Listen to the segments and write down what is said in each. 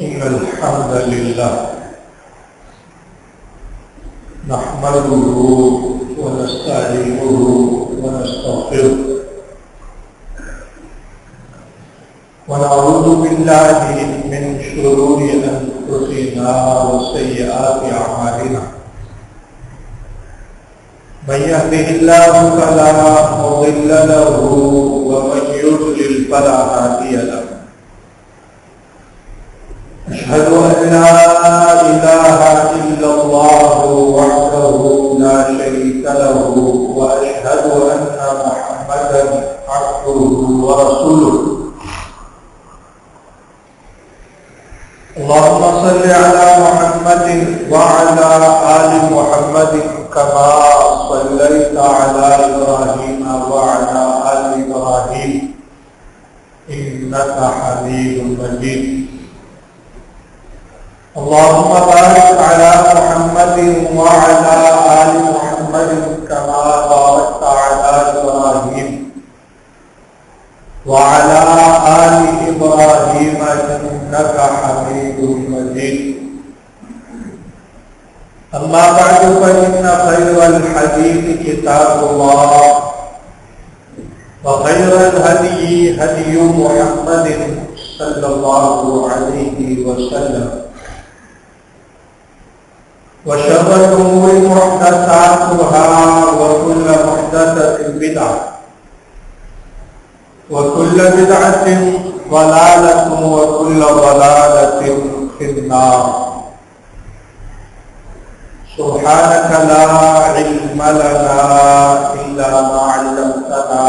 إن الحمد لله نحمده ونستعينه ونستغفره ونعوذ بالله من شرور أنفسنا وسيئات أعمالنا من يهده الله فلا مضل له ومن يضلل فلا هادي له أشهد أن لا إله إلا الله وحده لا شريك له وأشهد أن محمدا عبده ورسوله اللهم صل على محمد وعلى آل محمد كما صليت على إبراهيم وعلى آل إبراهيم إنك حميد مجيد اللهم بارك على محمد وعلى آل محمد كما باركت على إبراهيم وعلى آل إبراهيم إنك حميد مجيد أما بعد فإن خير الحديث كتاب الله وخير الهدي هدي محمد صلى الله عليه وسلم وشر الأمور محدثاتها وكل محدثة بدعة وكل بدعة ضلالة وكل ضلالة في النار سبحانك لا علم لنا إلا ما علمتنا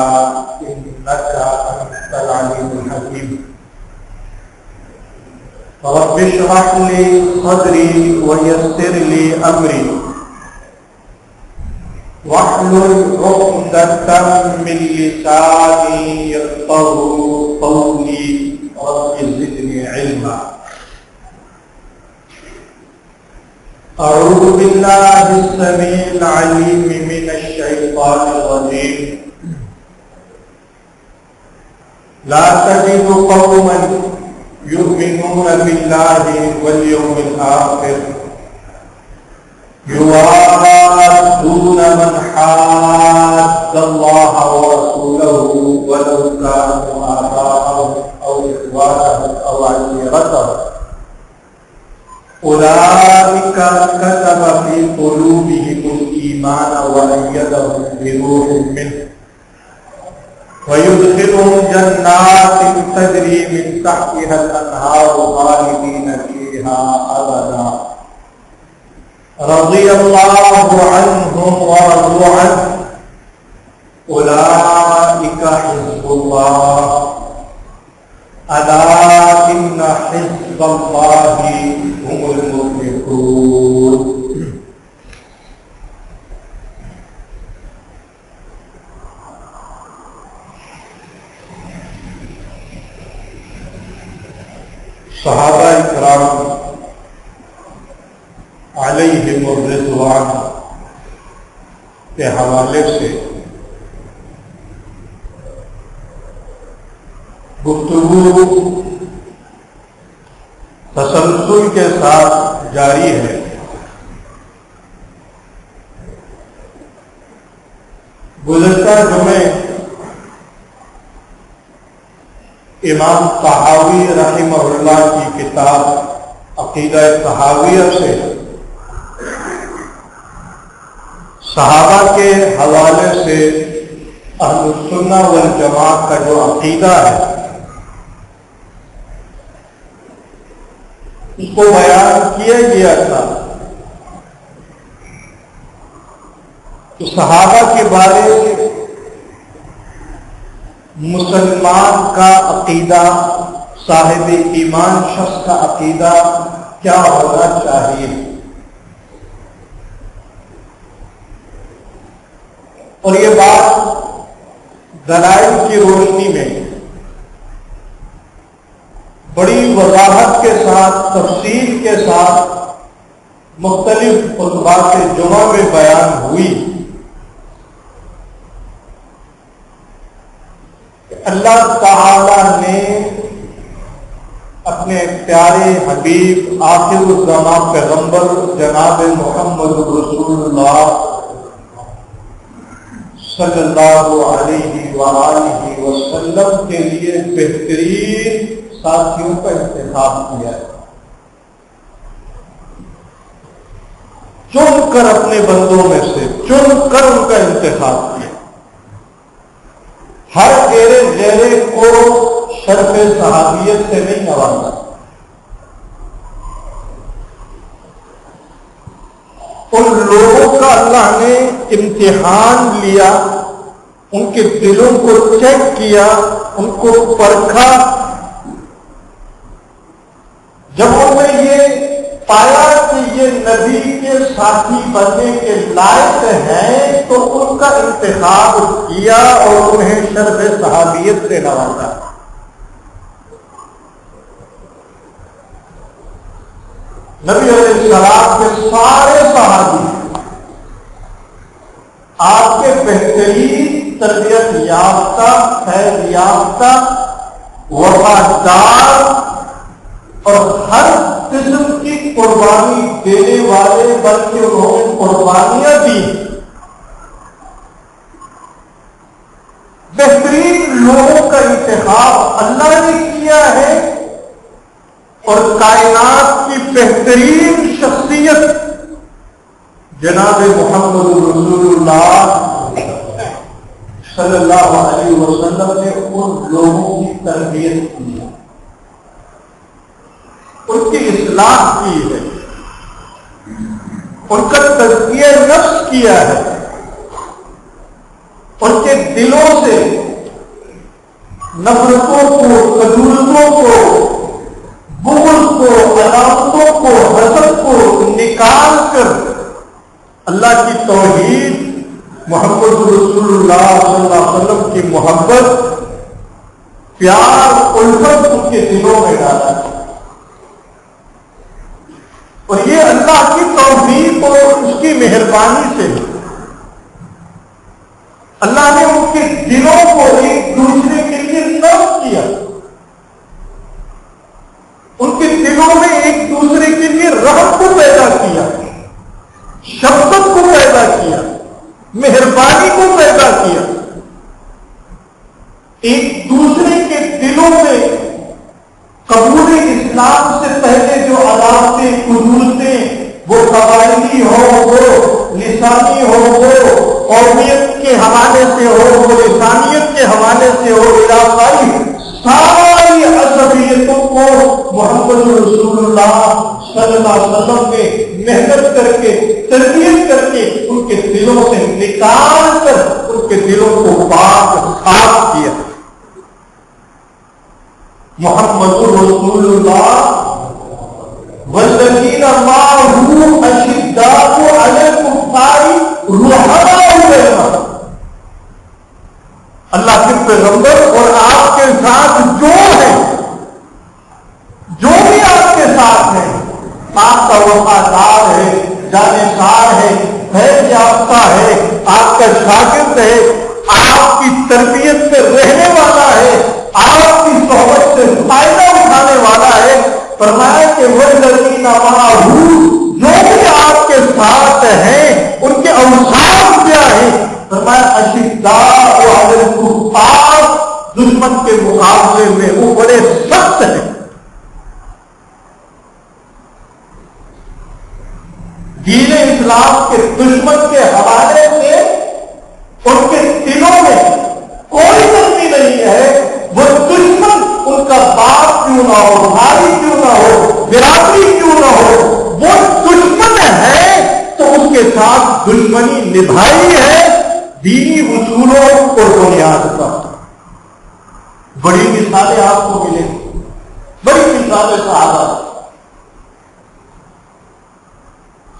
إنك أنت العليم الحكيم رب اشرح لي صدري ويسر لي أمري واحلل عقدة من لساني يفقهوا قولي رب زدني علما أعوذ بالله السميع العليم من الشيطان الرجيم لا تجد قوما يؤمنون بالله واليوم الآخر يوادون من حاد الله ورسوله ولو كانوا آباءهم أو إخوانهم أو عشيرتهم أولئك كتب في قلوبهم الإيمان وأيدهم بروح منه ويدخلهم جنات تجري من تحتها الأنهار خالدين فيها أبدا رضي الله عنهم ورضوا عنه أولئك حزب الله ألا إن حزب الله هم المفلحون صحابہ اکرام علیہم الرضوان کے حوالے سے گفتگو تسلسل کے ساتھ جاری ہے۔ گزشتہ جمعے امام طحاوی رحمہ اللہ کی کتاب عقیدہ طحاویہ سے صحابہ کے حوالے سے اہل السنہ والجماعت کا جو عقیدہ ہے اس کو بیان کیا گیا تھا کہ صحابہ کے بارے مسلمان کا عقیدہ، صاحب ایمان شخص کا عقیدہ کیا ہونا چاہیے، اور یہ بات دلائل کی روشنی میں بڑی وضاحت کے ساتھ، تفصیل کے ساتھ مختلف خطبات جمعہ میں بیان ہوئی کہ اللہ تعالی نے اپنے پیارے حبیب آخر الزمان پیغمبر جناب محمد رسول اللہ صلی اللہ علیہ وآلہ وسلم کے لیے بہترین ساتھیوں کا انتخاب کیا ہے، چن کر اپنے بندوں میں سے چن کر ان کا انتخاب کیا۔ ہر گیرے گیرے کو شرف صحابیت سے نہیں نوازا، ان لوگوں کا اللہ نے امتحان لیا، ان کے دلوں کو چیک کیا، ان کو پرکھا۔ جب انہوں نے یہ پایا کہ یہ نبی کے ساتھی بننے کے لائق ہیں تو ان کا انتخاب کیا اور انہیں شرف صحابیت سے نوازا۔ نبی علیہ السلام کے سارے صحابی آپ کے بہترین تربیت یافتہ، خیر یافتہ، وفادار اور ہر قسم کی قربانی دینے والے، بلکہ انہوں نے قربانیاں دی۔ بہترین لوگوں کا انتخاب اللہ نے کیا ہے اور کائنات کی بہترین شخصیت جناب محمد رسول اللہ صلی اللہ علیہ وسلم نے ان لوگوں کی تربیت کی ہے، ان کی اصلاح کی ہے، ان کا تزکیہ نفس کیا ہے، ان کے دلوں سے نفرتوں کو، کدورتوں کو، بغض کو، عداوتوں کو، حسد کو نکال کر اللہ کی توحید، محمد رسول اللہ صلی اللہ علیہ وسلم کی محبت، پیار، الفت ان کے دلوں میں ڈالا ہے۔ اور یہ اللہ کی توفیق اور اس کی مہربانی سے اللہ نے ان کے دلوں کو ایک دوسرے کے لیے نرم کیا، ان کے دلوں میں ایک دوسرے کے لیے رحم کو پیدا کیا، شفقت کو پیدا کیا، مہربانی کو پیدا کیا، ایک دوسرے کے دلوں میں قبول اسلام سے پہلے جو عداوتیں، کدورتیں، وہ قبائلی ہو، وہ لسانی ہو، وہ قومیت کے حوالے سے ہو، وہ لسانیت کے حوالے سے ہو، علاقائی ساری عصبیتوں کو محمد رسول اللہ صلی اللہ علیہ وسلم نے محنت کر کے، تربیت کر کے ان کے دلوں سے نکال کر ان کے دلوں کو پاک صاف کیا۔ محمد رسول اللہ والذین معه اشداء علی الکفار رحماء بینہم، اللہ کے پیغمبر اور آپ کے ساتھ جو ہے، جو بھی آپ کے ساتھ ہے، آپ کا وفادار ہے، جانشار ہے، خیر یافتہ ہے، آپ کا شاگرد ہے، آپ کی تربیت سے رہنے والا ہے، آپ کی صحبت سے فائدہ اٹھانے والا ہے، فرمایا کہ والذین معه، جو بھی آپ کے ساتھ ہیں ان کے اوصاف کیا ہے؟ فرمایا اشداء علی الکفار، دشمن کے مقابلے میں وہ بڑے سخت ہیں۔ دین اسلام کے دشمن کے حوالے سے ان کے دلوں میں کوئی نرمی نہیں ہے۔ وہ دشمن ان کا باپ کیوں نہ ہو، بھائی کیوں نہ ہو، برادری کیوں نہ ہو، وہ دشمن ہے تو اس کے ساتھ دشمنی نبھائی ہے دینی اصولوں اور بنیاد پر۔ بڑی مثالیں آپ کو ملیں گی، بڑی مثالیں صحابہ۔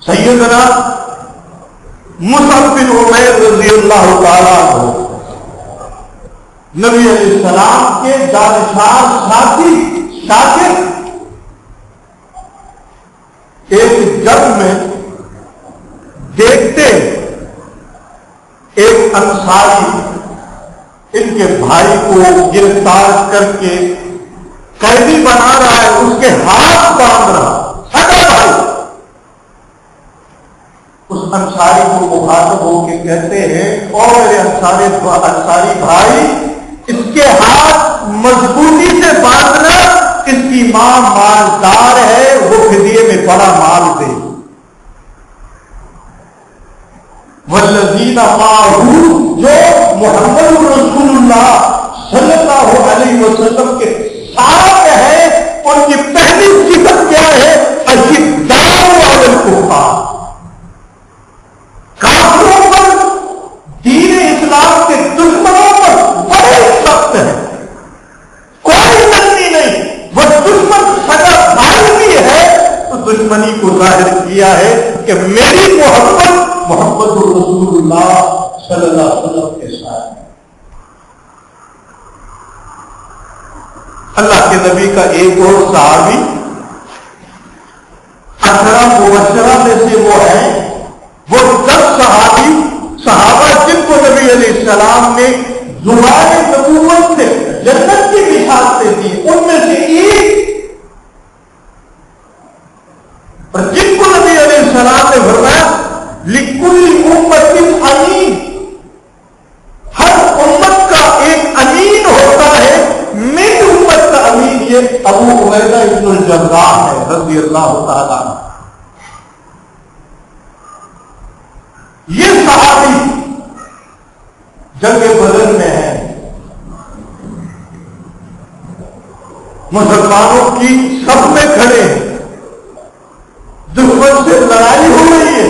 سیدنا مصعب بن عمیر رضی اللہ تعالیٰ عنہ نبی علیہ السلام کے جانشار ساتھی، شاگرد، ایک جنگ میں دیکھتے ایک انصاری ان کے بھائی کو گرفتار کر کے قیدی بنا رہا ہے، کے ہاتھ باندھ رہا، سگا بھائی۔ اس انصاری کو مخاطب ہو کے کہتے ہیں، اور میرے انصاری بھائی، اس کے ہاتھ مضبوطی سے باندھنا، اس کی ماں مالدار ہے، وہ فدیے میں بڑا مال دے۔ والذین معہ، جو محمد رسول اللہ صلی اللہ علیہ وسلم کے ساتھ ہے، ان کی پہلی صفت کیا ہے؟ اشداء علی الکفار، کافروں پر، دین اسلام کے دشمنوں پر بڑے سخت ہیں، کوئی نرمی نہیں۔ وہ دشمن سگا بھائی بھی ہے تو دشمنی کو ظاہر کیا ہے کہ میری محبت محمد رسول اللہ صلی اللہ علیہ وسلم کے ساتھ۔ اللہ کے نبی کا ایک اور صحابی 18 مبشرہ میں سے وہ ہیں، وہ 10 صحابہ جن کو نبی علیہ السلام نے زبان نبوت سے جنت کی بشارتیں دی، ان میں سے ایک، اور جن کو نبی علیہ السلام نے فرمایا لِكُلِّ أُمَّةٍ أَمِينٌ، ہر امت کا ایک امین ہوتا ہے، میری امت کا امین یہ ابو عبیدہ ابن الجراح ہے رضی اللہ تعالیٰ عنہ۔ یہ صحابی جنگ بدر میں ہے، مسلمانوں کی صف میں کھڑے ہیں، دشمن سے لڑائی ہو رہی ہے،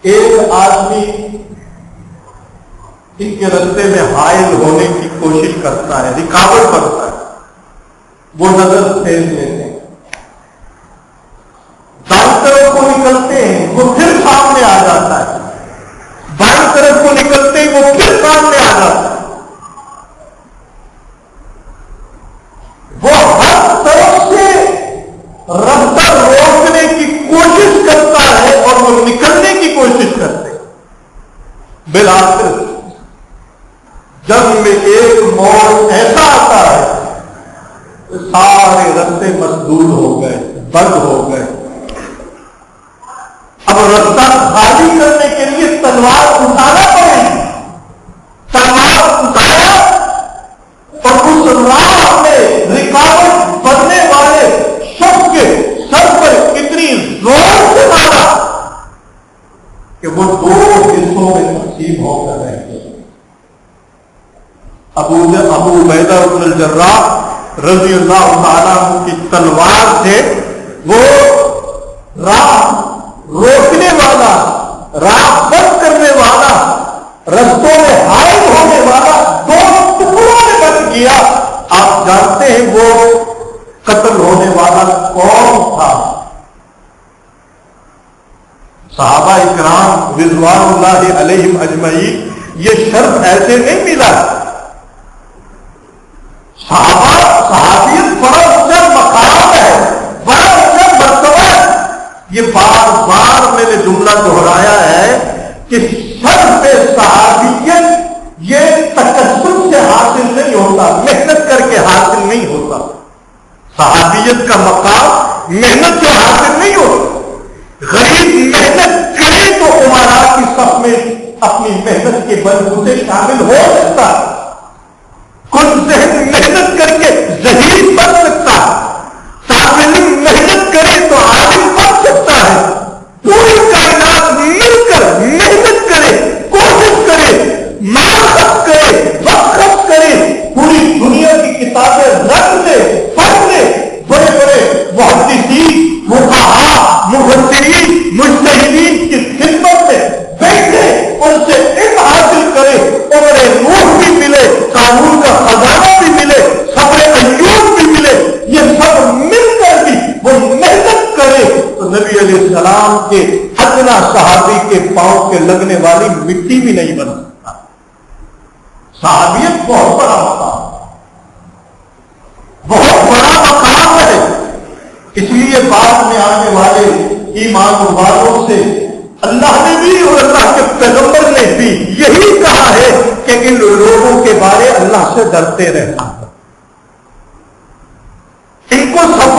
ایک آدمی ان کے رستے میں حائل ہونے کی کوشش کرتا ہے، رکاوٹ کرتا ہے، وہ نظر پھیر لیتے ہیں، دائیں طرف کو نکلتے ہیں، وہ پھر سامنے آ جاتا ہے، بائیں طرف کو نکلتے ہیں، وہ پھر سامنے آ جاتا ہے، وہ ہر طرف سے رفتہ روکنے کی کوشش کرتا ہے اور وہ نکلنے کی کوشش کرتے ہیں۔ بالآخر جب میں ایک موڑ ایسا آتا ہے کہ سارے رستے مسدود ہو گئے، بند ہو گئے، اب رستہ خالی کرنے کے لیے تلوار اٹھانا پڑے گی، تلوار اٹھایا اور اس راہ میں رکاوٹ بننے والے شخص کے سر پر اتنی زور سے مارا کہ وہ 2 حصوں میں تقسیم ہو کر رہ گئے۔ ابو عبیدہ بن الجراح رضی اللہ تعالیٰ عنہ کی تلوار سے وہ راہ روکنے والا، راہ بند کرنے والا، رستوں میں حائل ہونے والا 2 ٹکڑوں میں بن گیا۔ آپ جانتے ہیں وہ قتل ہونے والا کون تھا؟ صحابہ اکرام رضوان اللہ علیہم اجمعین، یہ شرف ایسے نہیں ملا۔ صحابیت بڑا اونچا مقام ہے، بڑا اونچا مرتبہ ہے۔ یہ بار بار میں نے جملہ دہرایا ہے کہ شرف صحابیت یہ تکسب سے حاصل نہیں ہوتا، محنت کر کے حاصل نہیں ہوتا۔ صحابیت کا مقام محنت سے حاصل نہیں ہوتا۔ غریب محنت کرے تو امراء کی صف میں اپنی محنت کے بلبوتے شامل ہو سکتا ہے، کچھ ذہن محنت کر کے ذہین بن سکتا ہے، طالب محنت کرے تو عالم بن سکتا ہے۔ پوری کائنات مل کر محنت کرے، کوشش کرے، مال خرچ کرے، وقت خرچ کرے، پوری دنیا کی کتابیں رکھ لے، پڑھ لے، بڑے بڑے محدثین، فقہاء، مفسرین، مجتہدین کی خدمت میں بیٹھے، ان سے علم حاصل کرے، عمر روح بھی ملے، قانون کا خزانہ بھی ملے، صبر ایوب بھی ملے، یہ سب مل کر بھی وہ محنت کرے تو نبی علیہ السلام کے ادنا صحابی کے پاؤں کے لگنے والی مٹی بھی نہیں بن سکتا۔ صحابیت بہت بڑا مقام، بہت بڑا مقام ہے۔ اس لیے بعد میں آنے والے ایمان والوں سے اللہ نے بھی اور اللہ کے پیغمبر نے بھی یہی کہا ہے کہ ان لوگوں کے بارے اللہ سے ڈرتے رہنا، ان کو سب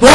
2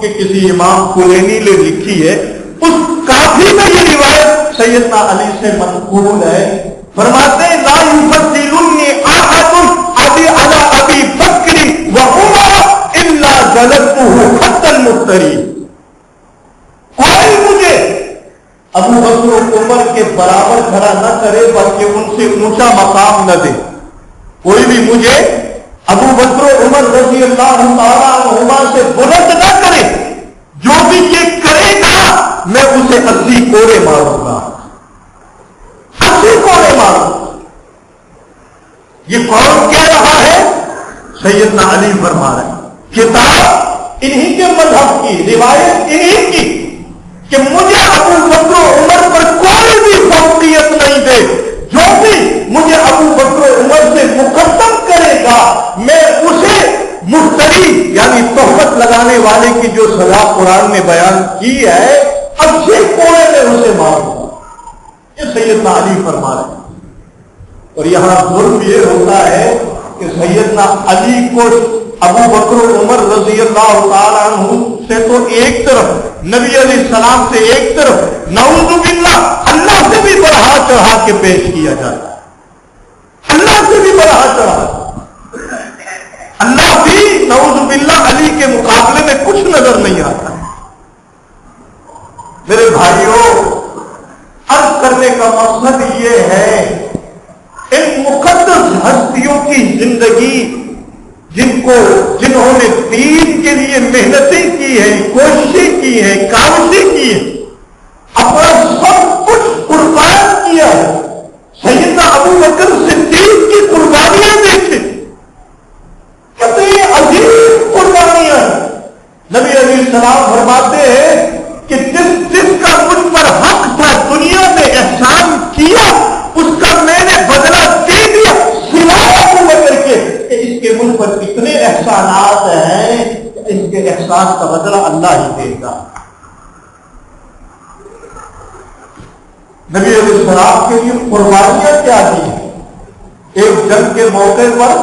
کے کسی امام کلینی نے لکھی ہے، اس کافی میں یہ روایت سیدنا علی سے منقول ہے. فرماتے ہیں لا یفضلنی احد ابی علی ابی بکر وعمر الا جلدته خط المفتری. کوئی مجھے ابو بکر و عمر کے برابر کھڑا نہ کرے بلکہ ان سے اونچا مقام نہ دے. کوئی بھی مجھے ابو بکر و عمر رضی اللہ تعالیٰ عنہما سے بلند نہ کرے. جو بھی یہ کرے گا میں اسے 80 کوڑے ماروں گا، 80 کوڑے ماروں گا. یہ کون کہہ رہا ہے؟ سیدنا علی فرما رہے ہیں. کتاب انہی کے مذہب کی، روایت انہی کی کہ مجھے ابو بکر و عمر پر کوئی بھی فوقیت نہیں دے. جو بھی مجھے ابو بکر و عمر سے مقدم کرے گا میں اسے مفتری یعنی تہمت لگانے والے کی جو سزا قرآن نے بیان کی ہے 80 کوڑے میں اسے ماروں گا. یہ سیدنا علی فرما رہے ہیں. اور یہاں ظلم یہ ہوتا ہے کہ سیدنا علی کو ابو بکر و عمر رضی اللہ تعالیٰ عنہ سے تو ایک طرف، نبی علیہ السلام سے ایک طرف، نعوذ باللہ اللہ سے بھی بڑھا چڑھا کے پیش کیا جاتا ہے. اللہ سے بھی بڑھا چڑھا. اللہ بھی نعوذ باللہ علی کے مقابلے میں کچھ نظر نہیں آتا. میرے بھائیوں، عرض کرنے کا مقصد یہ ہے ان مقدس ہستیوں کی زندگی جنہوں نے دین کے لیے محنتیں کی ہیں، کوششیں کی ہیں، کاوشیں کی ہیں، اپنا سب کچھ قربان کیا ہے. سیدنا ابو بکر صدیق کی قربانیاں دیکھیں، کتنی عظیم قربانیاں. نبی علیہ السلام فرماتے ہیں کہ جس کا مجھ پر حق تھا دنیا میں احسان کیا اس کا میں نے بدلہ دے دیا، سوائے ابو بکر کے کہ اس کے مجھ پر اتنے احسانات ہیں کہ اس کے احسان کا بدلہ اللہ ہی دے گا. نبی علیہ السلام کے لیے قربانیاں کیا دی ہیں. ایک جنگ کے موقع پر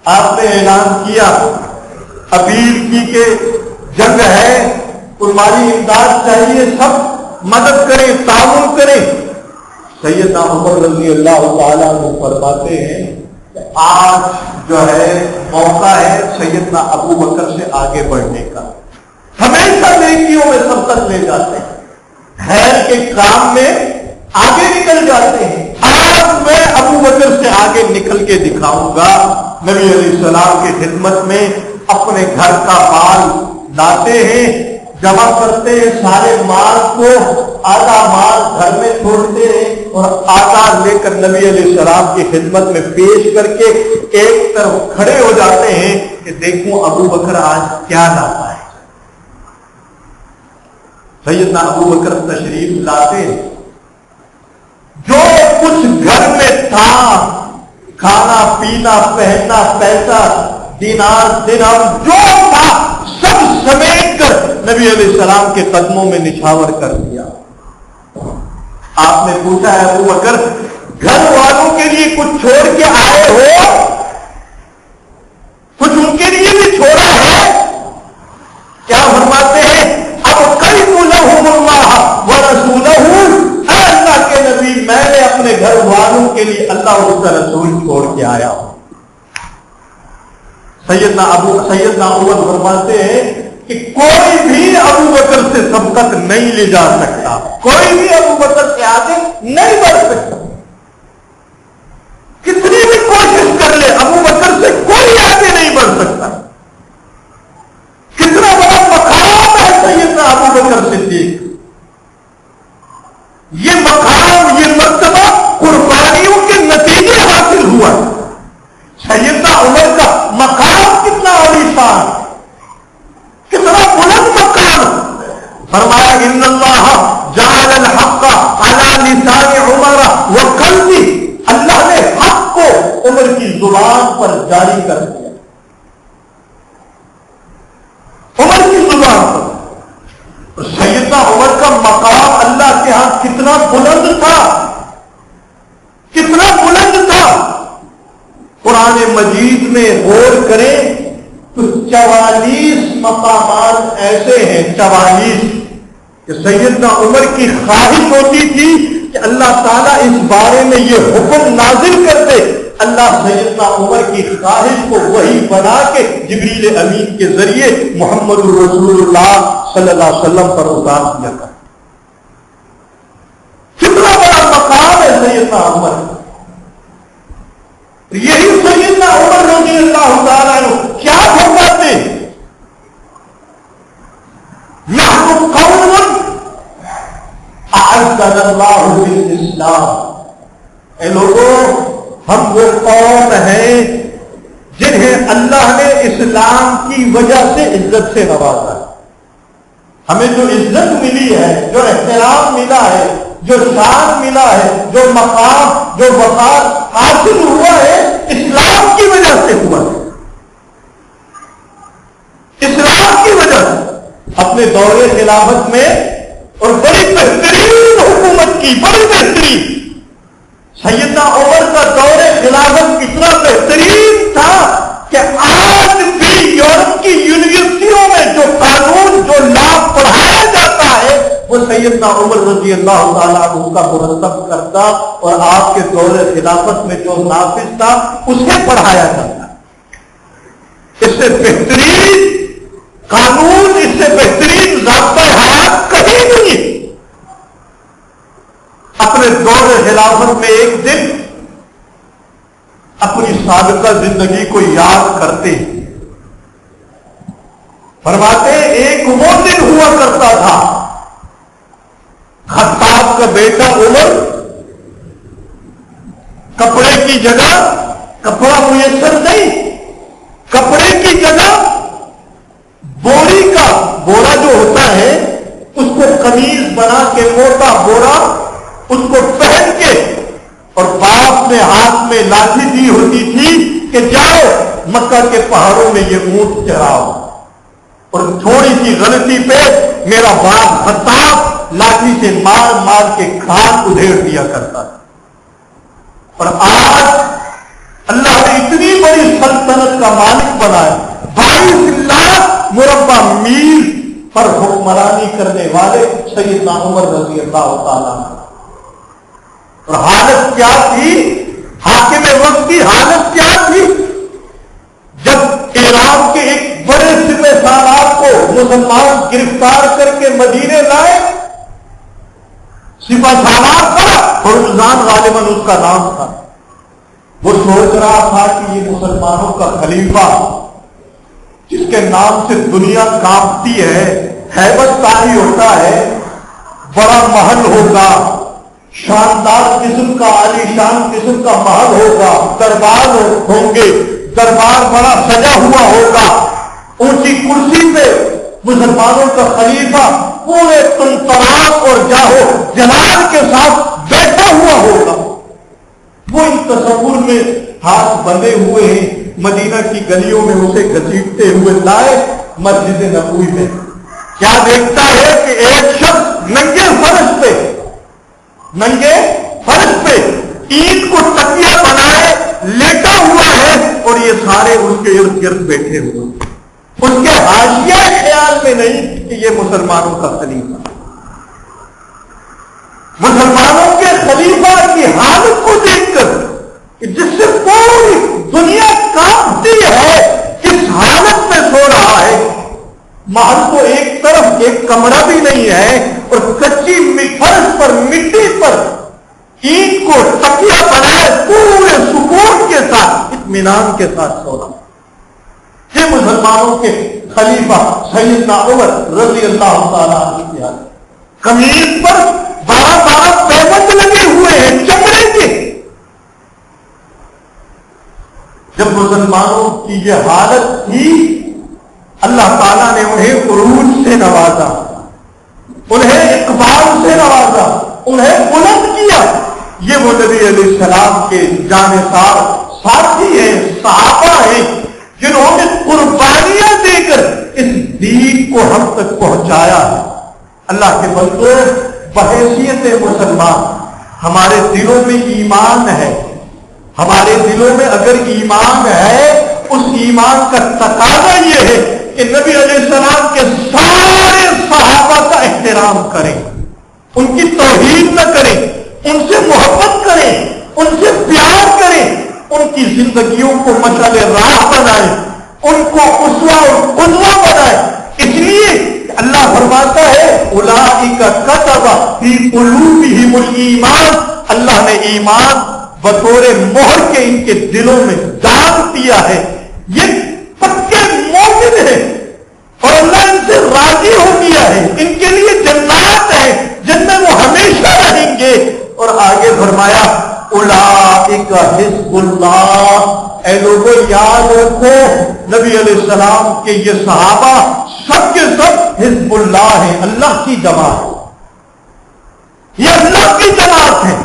آپ نے اعلان کیا، اپیل کی کہ جنگ ہے، قربانی امداد چاہیے، سب مدد کریں، تعاون کریں. سیدنا عمر رضی اللہ تعالیٰ عنہ فرماتے ہیں کہ آج جو ہے موقع ہے سیدنا ابو بکر سے آگے بڑھنے کا. ہمیشہ نیکیوں میں سبقت لے جاتے ہیں، خیر کے کام میں آگے نکل جاتے ہیں. آج میں ابو بکر سے آگے نکل کے دکھاؤں گا. نبی علیہ السلام کی خدمت میں اپنے گھر کا مال لاتے ہیں، جمع کرتے ہیں، سارے مال کو آدھا مال گھر میں چھوڑتے ہیں اور آدھا لے کر نبی علیہ السلام کی خدمت میں پیش کر کے ایک طرف کھڑے ہو جاتے ہیں کہ دیکھوں ابو بکر آج کیا لاتا ہے. سیدنا ابو بکر تشریف لاتے ہیں، جو کچھ گھر میں تھا، کھانا پینا پہننا پیسہ دینار درہم جو تھا سب سمیٹ کر نبی علیہ السلام کے قدموں میں نچھاور کر دیا. آپ نے پوچھا ہے ابو بکر گھر والوں کے لیے کچھ چھوڑ کے آئے ہو؟ کچھ ان کے لیے بھی چھوڑا ہے؟ کیا فرماتے ہیں اب قریب لہم اللہ ورسولہ، اے اللہ کے نبی میں نے اپنے گھر والوں کے لیے اللہ اور اس کا رسول چھوڑ کے آیا ہوں. سیدنا عمر فرماتے ہیں کہ کوئی بھی ابو بکر سے سبقت نہیں لے جا سکتا، کوئی بھی ابو بکر کے آگے نہیں بڑھ سکتا. کتنی بھی کوشش کر لے ابو بکر سے کوئی آگے نہیں بڑھ سکتا. کتنا بڑا مقام ہے سیدنا ابو بکر صدیق. یہ مقام، یہ مرتبہ قربانیوں کے نتیجے حاصل ہوا. سیدنا عمر کا مقام کتنا عالیشان، کتنا بلند مقام. فرمایا ان اللہ جعل الحق علی لسان عمر وقلبی، اللہ نے حق کو عمر کی زبان پر جاری کر دیا. عمر کی زبان پر. سیدنا عمر کا مقام اللہ کے ہاں کتنا بلند تھا، کتنا بلند تھا. قرآن مجید میں غور کریں تو 44 مقامات ایسے ہیں، 44 کہ سیدنا عمر کی خواہش ہوتی تھی کہ اللہ تعالیٰ اس بارے میں یہ حکم نازل کر دے۔ اللہ سیدنا عمر کی خواہش کو وحی بنا کے جبریل امین کے ذریعے محمد رسول اللہ صلی اللہ علیہ وسلم پر اتار دیا کر۔ کتنا بڑا مقام ہے سیدنا عمر۔ یہی سیدنا عمر رضی اللہ تعالیٰ عنہ کیا فرماتے ہیں؟ نحن قوم اعزنا اللہ بالاسلام، اے لوگوں ہم وہ قوم ہیں جنہیں اللہ نے اسلام کی وجہ سے عزت سے نوازا۔ ہمیں جو عزت ملی ہے، جو احترام ملا ہے، جو شان ملا ہے، جو مقام، جو وقار حاصل ہوا ہے، اسلام کی وجہ سے ہوا ہے۔ اسلام کی وجہ سے اپنے دور خلافت میں، اور بڑی بہترین حکومت کی، بڑی بہترین سیدنا عمر کا دور خلافت کتنا بہترین تھا کہ آج بھی یورپ کی یونیورسٹیوں میں جو قانون، جو لا پڑھایا جاتا ہے، وہ سیدنا عمر رضی اللہ تعالیٰ عنہ کا مرتب کرتا، اور آپ کے دور خلافت میں جو نافذ تھا اسے پڑھایا جاتا۔ اس سے بہترین قانون، اس سے بہترین ضابطۂ حیات کہیں نہیں۔ اپنے دور خلافت میں ایک دن اپنی سابقہ زندگی کو یاد کرتے، فرماتے ایک وہ دن ہوا کرتا تھا، خطاب کا بیٹا عمر کپڑے کی جگہ، کپڑا میسر نہیں، کپڑے کی جگہ بوری کا بورا جو ہوتا ہے اس کو قمیض بنا کے، موٹا بورا اس کو پہن کے، اور باپ نے ہاتھ میں لاٹھی دی ہوتی تھی کہ جاؤ مکہ کے پہاڑوں میں یہ اونٹ چراؤ، اور تھوڑی سی غلطی پہ میرا باپ خطاب لاٹھی سے مار مار کے کھان ادھیڑ دیا کرتا تھا۔ اور آج اللہ نے اتنی بڑی سلطنت کا مالک بنایا، 22 لاکھ مربع میل پر حکمرانی کرنے والے سیدنا عمر رضی اللہ تعالیٰ عنہ۔ اور حالت کیا تھی؟ حاکم وقت کی حالت کیا تھی؟ جب عراق کے ایک بڑے سپہ سالار کو مسلمان گرفتار کر کے مدینے لائے، سپہ سالار تھا فرزان غالباً اس کا نام تھا، وہ سوچ رہا تھا کہ یہ مسلمانوں کا خلیفہ جس کے نام سے دنیا کانپتی ہے، ہیبت طاری ہوتا ہے، بڑا محل ہوگا، شاندار قسم کا، عالی شان قسم کا محل ہوگا، دربار ہوں گے، دربار بڑا سجا ہوا ہوگا، اونچی کرسی پہ مسلمانوں کا خلیفہ پورے طنطراق اور جاہو جلال کے ساتھ بیٹھا ہوا ہوگا۔ وہ ان تصور میں ہاتھ بندھے ہوئے ہیں، مدینہ کی گلیوں میں اسے گھسیٹتے ہوئے لائے مسجد نبوی میں۔ کیا دیکھتا ہے کہ ایک شخص ننگے فرش پہ اینٹ کو تکیہ بنائے لیٹا ہوا ہے، اور یہ سارے اس کے ارد گرد بیٹھے ہوئے، اس کے حاشیہ خیال میں نہیں کہ یہ مسلمانوں کا خلیفہ۔ مسلمانوں کے خلیفہ کی حالت کو دیکھ کر جس سے پوری دنیا کانپتی ہے، اس حالت میں سو رہا ہے، محل کو ایک طرف ایک کمرہ بھی نہیں ہے، اور کچی فرش پر، مٹی پر اینٹ کو تکیہ بنائے پورے سکون کے ساتھ، اطمینان کے ساتھ سو رہا ہے۔ یہ مسلمانوں کے خلیفہ سیدنا عمر رضی اللہ تعالیٰ عنہ کی حالت۔ قمیض پر 12 پیبند لگے ہوئے ہیں چمڑے کے۔ جب مسلمانوں کی یہ حالت تھی، اللہ تعالیٰ نے انہیں عروج سے نوازا، انہیں اقبال سے نوازا، انہیں بلند کیا۔ یہ وہ نبی علیہ السلام کے جانثار ساتھی ہیں، صحابہ ہیں، جنہوں نے قربانیاں دے کر اس دین کو ہم تک پہنچایا ہے۔ اللہ کے بندوں، بحیثیت مسلمان ہمارے دلوں میں ایمان ہے، ہمارے دلوں میں اگر ایمان ہے اس ایمان کا تقاضا یہ ہے کہ نبی علیہ السلام کے سارے صحابہ کا احترام کریں، ان کی توہین نہ کریں، ان سے محبت کریں، ان سے پیار کریں، ان کی زندگیوں کو مشعل راہ بنائیں، ان کو اسوہ اور قدوہ بنائیں۔ اس لیے اللہ فرماتا ہے اولئک کتب فی قلوبہم الایمان، اللہ نے ایمان بطور مہر کے ان کے دلوں میں ڈال دیا ہے، یہ پکے مومن ہیں اور اللہ ان سے راضی ہو گیا ہے، ان کے لیے جنات ہے جن میں وہ ہمیشہ رہیں گے۔ اور آگے فرمایا اولئک حزب اللہ، اے لوگوں یاد رکھو نبی علیہ السلام کے یہ صحابہ سب کے سب حزب اللہ ہیں، اللہ کی جماعت، یہ اللہ کی جماعت ہے۔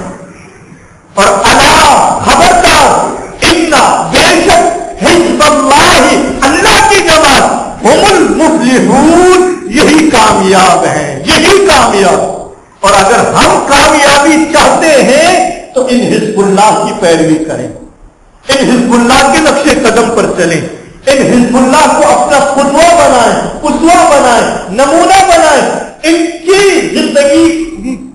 اور اللہ خبردار انا بے شک حزب اللہ، اللہ کی جماعت، ہم المفلحون، یہی کامیاب ہیں، یہی کامیاب۔ اور اگر ہم کامیابی چاہتے ہیں تو ان حزب اللہ کی پیروی کریں، ان حزب اللہ کے نقش قدم پر چلیں، ان حزب اللہ کو اپنا قدوہ بنائیں، اسوہ بنائیں، نمونہ بنائیں، ان کی زندگی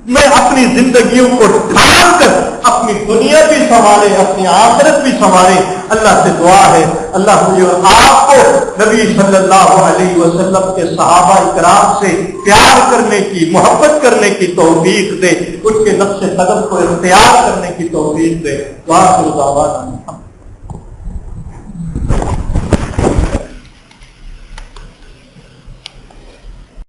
میں اپنی زندگیوں کو ڈھال کر اپنی دنیا بھی سنبھالیں، اپنی آخرت بھی سنبھالیں۔ اللہ سے دعا ہے اللہ مجھے اور آپ کو نبی صلی اللہ علیہ وسلم کے صحابہ اکرام سے پیار کرنے کی، محبت کرنے کی توفیق دے، ان کے نقش قدم کو اختیار کرنے کی توفیق دے۔ وآخر دعوانا